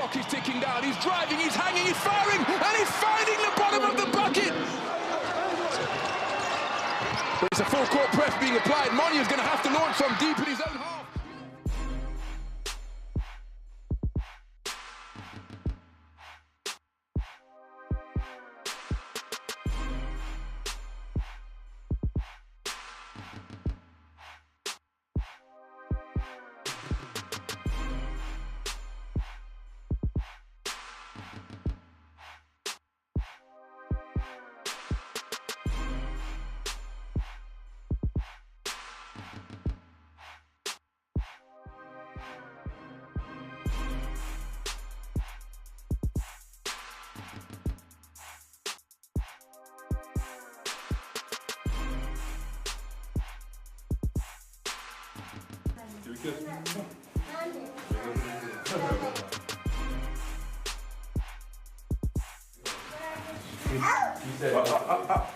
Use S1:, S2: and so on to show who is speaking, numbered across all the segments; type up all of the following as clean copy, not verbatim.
S1: clock is ticking down. He's driving, he's hanging, he's firing, and he's finding the bottom of the bucket. But it's a full court press being applied. Monya's going to have to launch from deep in his own half.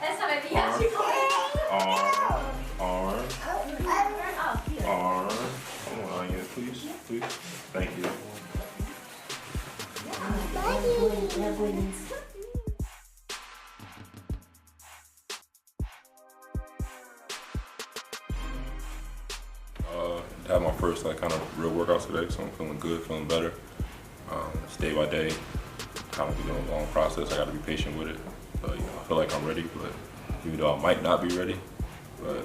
S2: Essa vai vir tipo.
S3: Arm. Come on, Anya, please. Thank you. Had my first kind of real workouts today, so I'm feeling good, feeling better. It's day by day, kind of been a long process. I got to be patient with it. But, I feel like I'm ready, but even though I might not be ready, but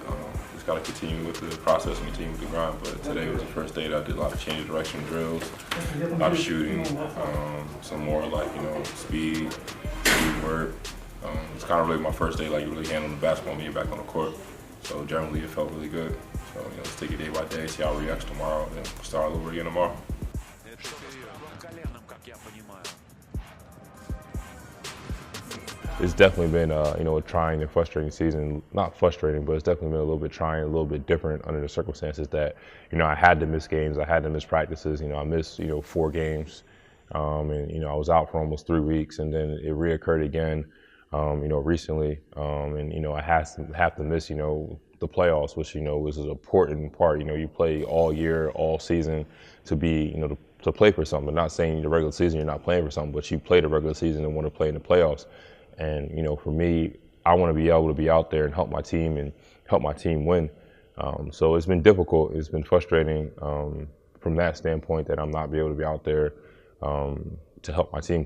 S3: just got to continue with the process and continue with the grind. But today was the first day that I did a lot of change of direction drills, a lot of shooting, some more speed work. It's kind of really my first day really handling the basketball, being back on the court. So generally it felt really good. So let's take it day by day, see how it reacts tomorrow, and start all over again tomorrow.
S4: It's definitely been a trying and frustrating season. Not frustrating, but it's definitely been a little bit trying, a little bit different under the circumstances that I had to miss games, I had to miss practices. I missed 4 games, and I was out for almost 3 weeks, and then it reoccurred again, recently, and I have to miss the playoffs, which was an important part. You play all year, all season to be to play for something. I'm not saying the regular season you're not playing for something, but you play the regular season and want to play in the playoffs. And for me, I want to be able to be out there and help my team win. So it's been difficult. It's been frustrating from that standpoint that I'm not be able to be out there to help my team.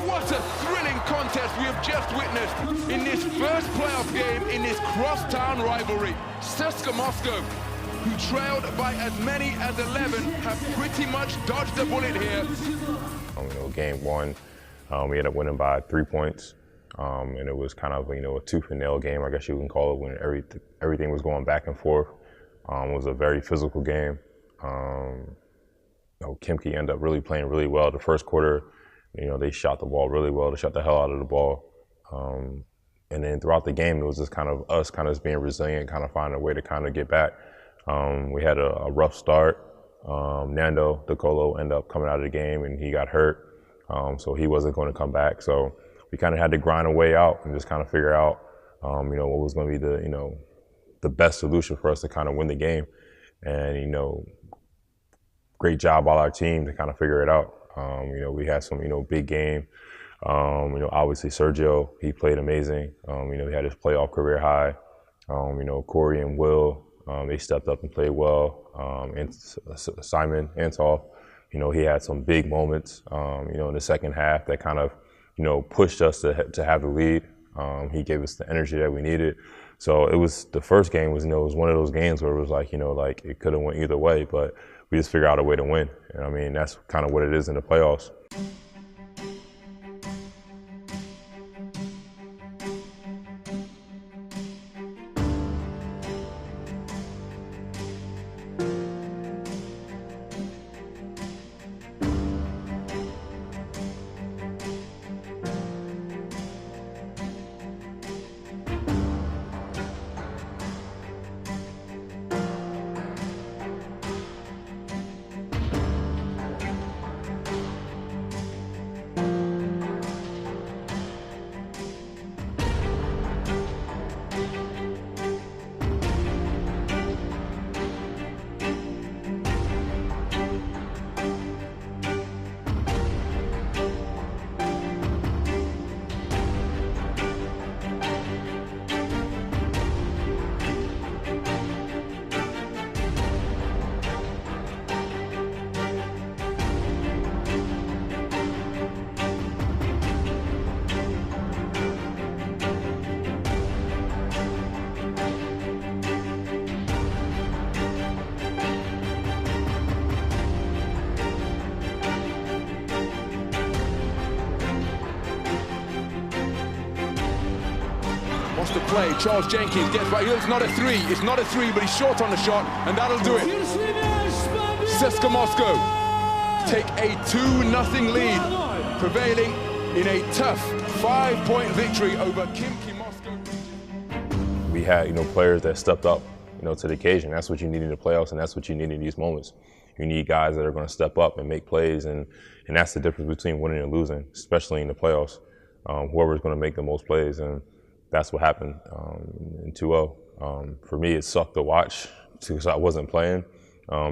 S1: What a thrilling contest we have just witnessed in this first playoff game in this crosstown rivalry. CSKA Moscow, who trailed by as many as 11, have pretty much dodged a bullet here.
S4: Game 1, we ended up winning by 3 points, and it was kind of a tooth and nail game, I guess you can call it, when everything was going back and forth. It was a very physical game. Khimki ended up really playing really well. The first quarter, they shot the ball really well. They shot the hell out of the ball. And then throughout the game, it was just kind of us kind of being resilient, kind of finding a way to kind of get back. We had a rough start. Nando DeColo ended up coming out of the game, and he got hurt. so he wasn't going to come back. So we kind of had to grind a way out and just kind of figure out, what was going to be the best solution for us to kind of win the game. And, great job by our team to kind of figure it out. We had some, big game. Obviously Sergio, he played amazing. He had his playoff career high. Corey and Will, they stepped up and played well. And Simon Antoff, he had some big moments, in the second half that kind of, pushed us to have the lead. He gave us the energy that we needed. So it was, the first game was, it was one of those games where it was like, it could have went either way, but we just figured out a way to win. And that's kind of what it is in the playoffs.
S1: Wants to play. Charles Jenkins gets by. It's not a three. It's not a three, but he's short on the shot, and that'll do it. CSKA Moscow take a 2-0 lead, prevailing in a tough 5-point victory over Khimki Moscow.
S4: We had, players that stepped up, to the occasion. That's what you need in the playoffs, and that's what you need in these moments. You need guys that are going to step up and make plays, and that's the difference between winning and losing, especially in the playoffs. Whoever's going to make the most plays, and that's what happened in 2-0. For me, it sucked to watch because I wasn't playing.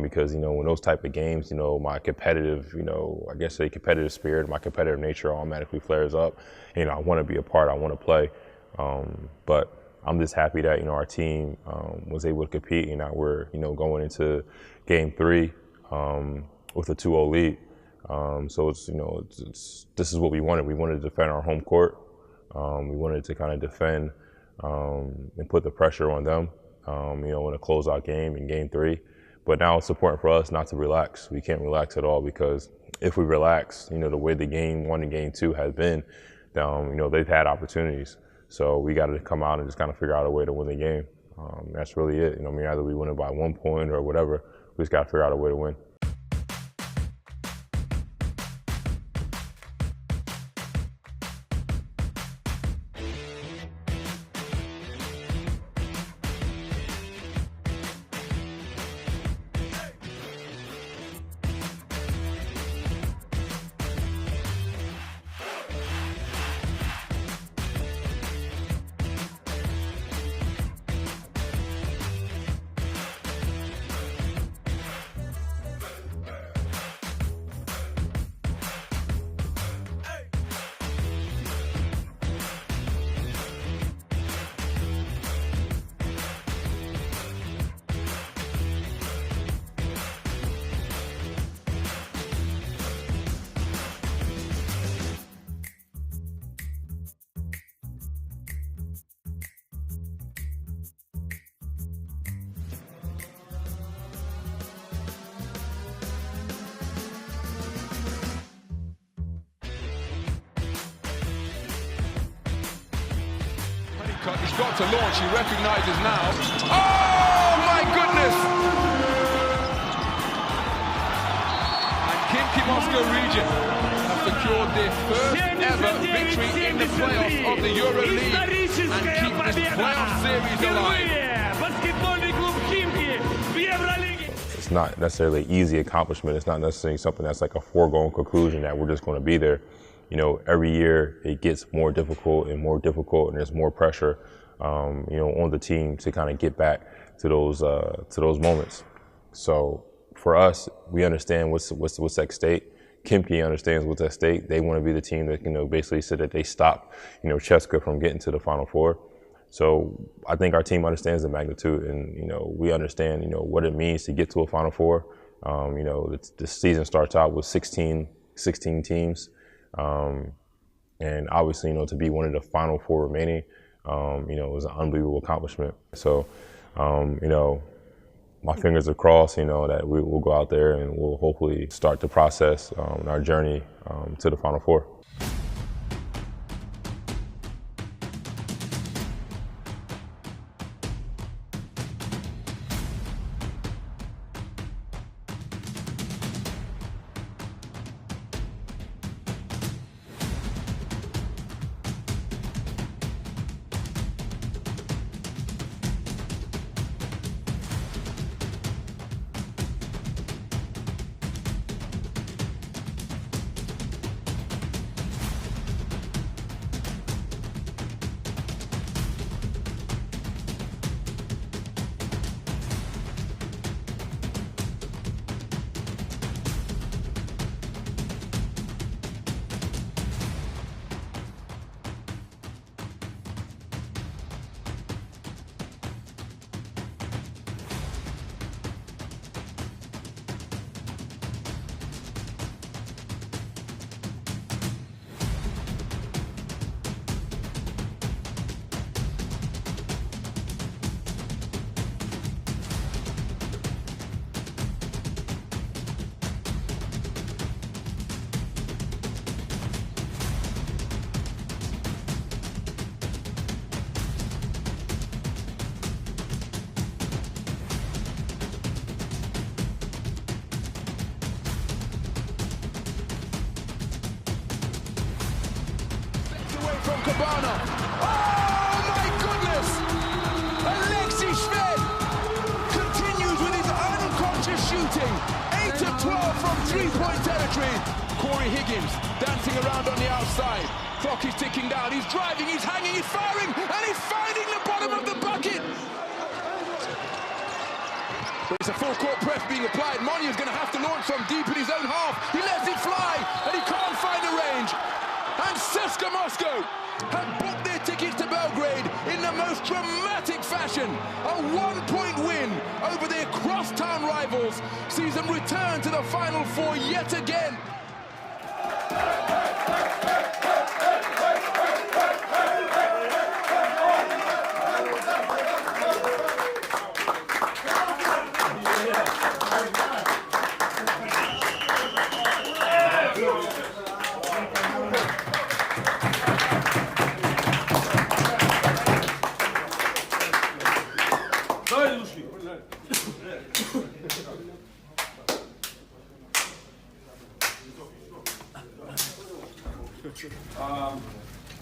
S4: Because, when those type of games, my competitive, competitive spirit, my competitive nature automatically flares up. I want to be a part, I want to play. But I'm just happy that, our team was able to compete, and now we're, going into game 3 with a 2-0 lead. So this is what we wanted. We wanted to defend our home court. We wanted to kind of defend and put the pressure on them, in a closeout game in game 3. But now it's important for us not to relax. We can't relax at all, because if we relax, the way the game 1 and game 2 has been, they've had opportunities. So we got to come out and just kind of figure out a way to win the game. That's really it. Either we win it by 1 point or whatever. We just got to figure out a way to win.
S1: He's got to launch, he recognises now. Oh my goodness! And Khimki Moscow region have secured their first ever victory in the playoffs of the EuroLeague and keep this playoff series alive.
S4: It's not necessarily an easy accomplishment. It's not necessarily something that's like a foregone conclusion that we're just going to be there. You know, every year it gets more difficult, and there's more pressure, you know, on the team to kind of get back to those moments. So for us, we understand what's at stake. Khimki understands what's at stake. They want to be the team that, you know, basically said that they stop, you know, CSKA from getting to the Final Four. So I think our team understands the magnitude, and, you know, we understand, you know, what it means to get to a Final Four. You know, the season starts out with 16 teams. And obviously, you know, to be one of the Final Four remaining, you know, it was an unbelievable accomplishment. So, you know, my fingers are crossed, you know, that we'll go out there and we'll hopefully start the process, our journey to the Final Four.
S1: From Cabana. Oh my goodness! Alexis Shved continues with his unconscious shooting. 8 of 12 from three-point territory. Corey Higgins dancing around on the outside. Clock is ticking down. He's driving, he's hanging, he's firing, and he's finding the bottom of the bucket. But it's a full court press being applied. Monya's going to have to launch from deep in his own half. He lets it fly, and he can't find the range. And CSKA Moscow have booked their tickets to Belgrade in the most dramatic fashion. A one-point win over their crosstown rivals sees them return to the Final Four yet again.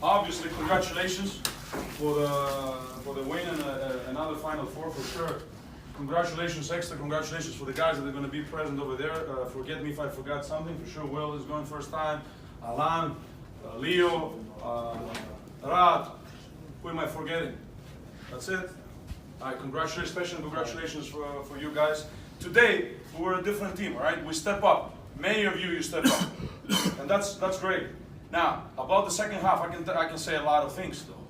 S2: Obviously, congratulations for the win and another Final Four for sure. Congratulations, extra congratulations for the guys that are going to be present over there. Forget me if I forgot something. For sure, Will is going first time. Alan, Leo, Rad. Who am I forgetting? That's it. All right, congratulations, special congratulations for you guys. Today, we're a different team, all right? We step up. Many of you step up, and that's great. Now, about the second half, I can say a lot of things though.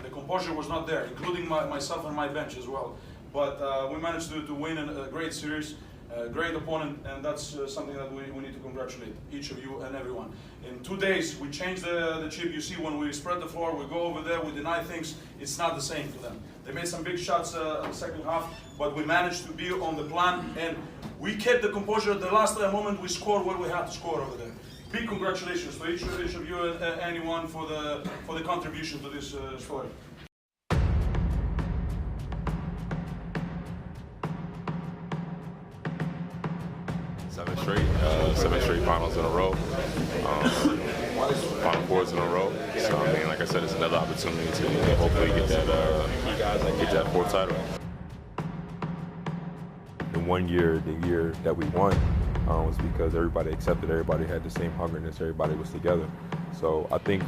S2: The composure was not there, including myself and my bench as well. But we managed to win a great series, a great opponent, and that's something that we need to congratulate each of you and everyone. In 2 days, we changed the chip. You see, when we spread the floor, we go over there, we deny things. It's not the same to them. They made some big shots in the second half, but we managed to be on the plan, and we kept the composure. At the last moment, we scored what we had to score over there. Big congratulations to each of you and anyone for the contribution to this story.
S4: 7 straight finals in a row, Final Fours in a row. So I mean, like I said, it's another opportunity to hopefully get that fourth title. The one year, the year that we won, was because everybody accepted, everybody had the same hungerness, everybody was together. So I think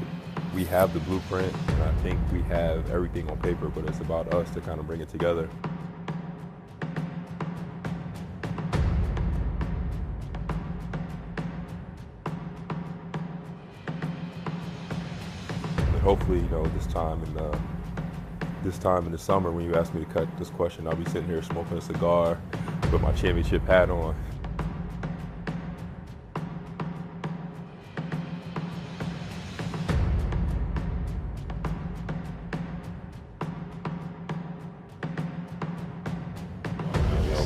S4: we have the blueprint, and I think we have everything on paper, but it's about us to kind of bring it together. And hopefully, this time in the summer, when you ask me to cut this question, I'll be sitting here smoking a cigar with my championship hat on.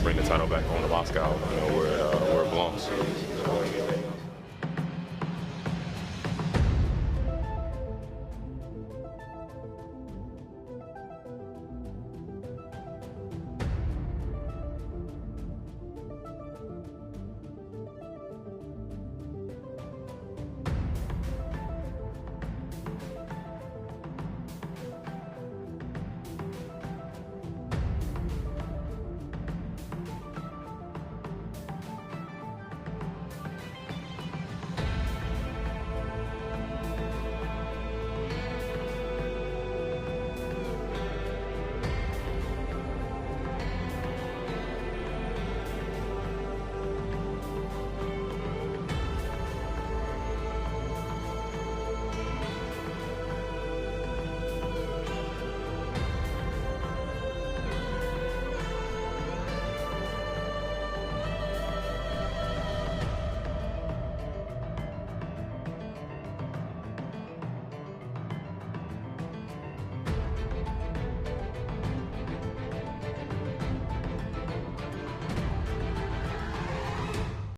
S4: Bring the title back home to Moscow, where it belongs.